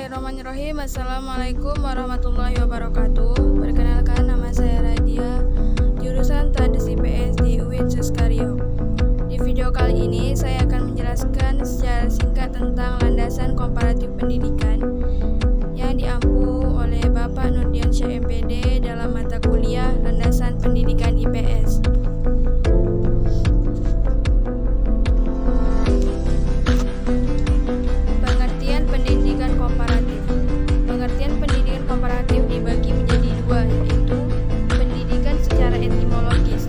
Bismillahirrahmanirrahim. Assalamualaikum warahmatullahi wabarakatuh. Perkenalkan, nama saya Radia, jurusan Tradisi IPS di UIN Suskaryo. Di video kali ini saya akan menjelaskan secara singkat tentang landasan komparatif pendidikan yang diampu oleh Bapak Nurdiansyah MPD dalam mata kuliah Landasan Pendidikan IPS. Pengertian pendidikan komparatif dibagi menjadi dua, yaitu pendidikan secara etimologis.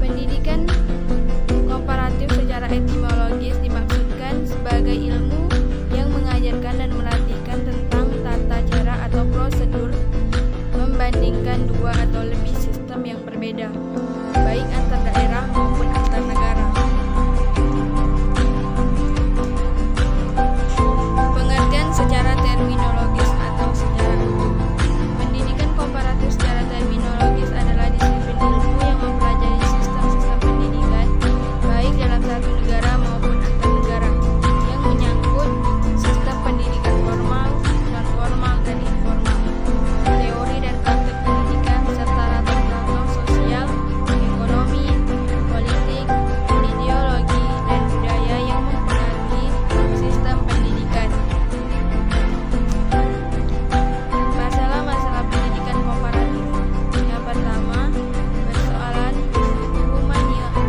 Pendidikan komparatif secara etimologis dimaksudkan sebagai ilmu yang mengajarkan dan melatihkan tentang tata cara atau prosedur membandingkan dua atau lebih sistem yang berbeda, baik antar daerah maupun antar negara. Pengertian secara terminologis atau secara umum. Pendidikan komparatif secara terminologis adalah disiplin ilmu yang mempelajari sistem-sistem pendidikan baik dalam satu negara maupun antar negara yang menyangkut sistem pendidikan formal, non-formal, dan informal, teori dan praktek pendidikan, serta latar belakang sosial, ekonomi, politik, ideologi, dan budaya yang mempengaruhi sistem pendidikan. Masalah-masalah pendidikan komparatif. Yang pertama, persoalan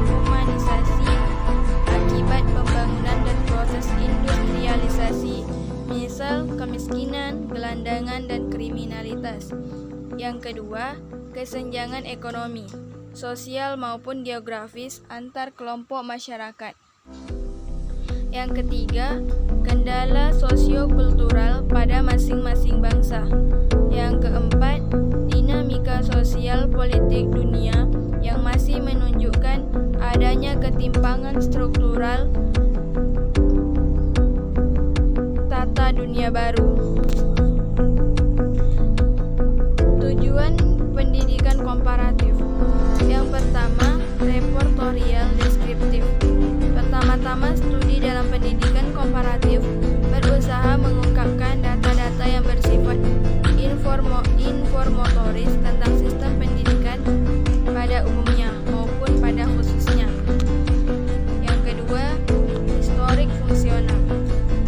humanisasi akibat pembangunan dan proses industrialisasi, misal kemiskinan, gelandangan, dan kriminalitas. Yang kedua, kesenjangan ekonomi, sosial maupun geografis antar kelompok masyarakat. Yang ketiga, kendala sosio-kultural pada masing-masing bangsa. Yang keempat, dinamika sosial politik dunia yang masih menunjukkan adanya ketimpangan struktural tata dunia baru. Tujuan pendidikan komparatif. Yang pertama, reportorial deskriptif. Pertama-tama, studi dalam pendidikan komparatif berusaha mengungkapkan data-data yang bersifat informatoris tentang sistem pendidikan pada umumnya maupun pada khususnya. Yang kedua, historik fungsional.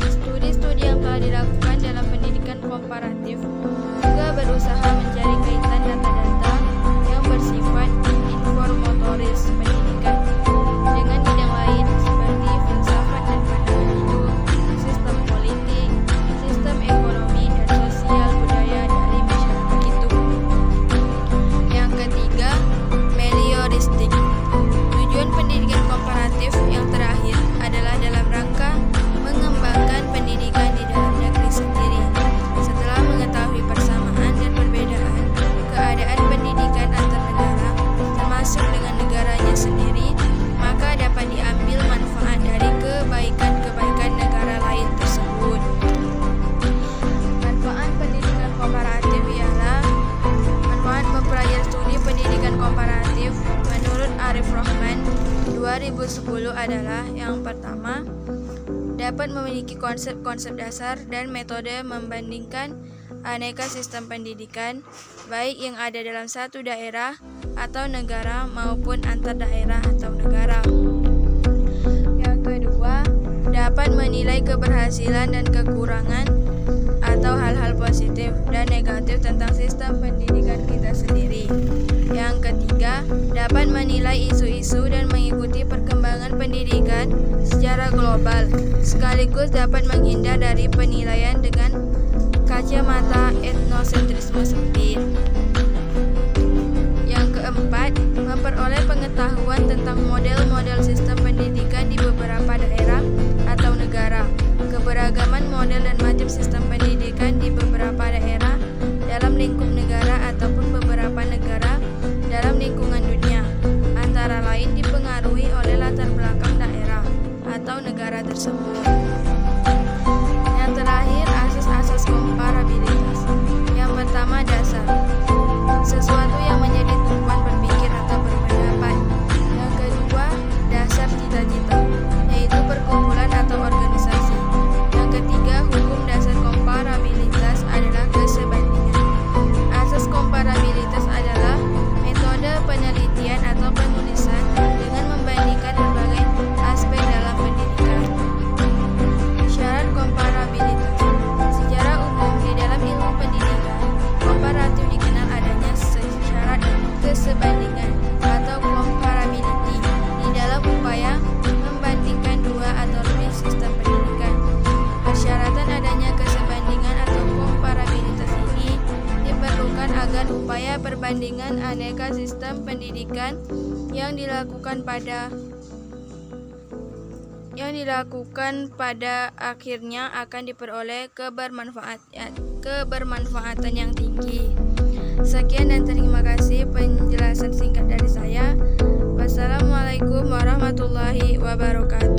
Studi-studi yang telah dilakukan dalam pendidikan komparatif juga berusaha mencari kaitan data-data yang bersifat informatoris pendidikan dengan bidang lain seperti filsafat dan pandangan hidup, sistem politik, sistem ekonomi, dan sosial budaya dari masyarakat itu. Yang ketiga, melioristik. Tujuan pendidikan komparatif yang terakhir adalah dalam rangka mengembangkan pendidikan di dalam negeri sendiri. Setelah mengetahui persamaan dan perbedaan keadaan pendidikan antar negara, termasuk dengan negaranya sendiri, maka dapat diambil manfaat dari kebaikan-kebaikan negara lain tersebut. Manfaat pendidikan komparatif ialah manfaat mempelajari studi pendidikan komparatif menurut Arif Rahman 2010 adalah yang pertama, dapat memiliki konsep-konsep dasar dan metode membandingkan aneka sistem pendidikan baik yang ada dalam satu daerah atau negara maupun antar daerah atau negara. Yang kedua, dapat menilai keberhasilan dan kekurangan atau hal-hal positif dan negatif tentang sistem pendidikan kita sendiri. Yang ketiga, dapat menilai isu-isu dan mengikuti perkembangan pendidikan secara global, sekaligus dapat menghindar dari penilaian dengan kacamata etnosentrisme sempit. Yang keempat, memperoleh pengetahuan tentang model-model sistem pendidikan di beberapa daerah atau negara, keberagaman model dan macam sistem pendidikan di beberapa daerah dalam lingkup negara ataupun beberapa negara dalam lingkungan dunia, antara lain dipengaruhi oleh latar belakang daerah atau negara tersebut. Yang terakhir, asas-asas komparabilitas. Yang pertama, dasar. Sesuatu yang menjadi tumpuan berpikir atau berpendapat. Yang kedua, dasar cita-cita, yaitu perkumpulan atau organisasi. Yang ketiga, hukum dasar komparabilitas. perbandingan aneka sistem pendidikan yang dilakukan pada akhirnya akan diperoleh kebermanfaatan yang tinggi. Sekian dan terima kasih penjelasan singkat dari saya. Wassalamualaikum warahmatullahi wabarakatuh.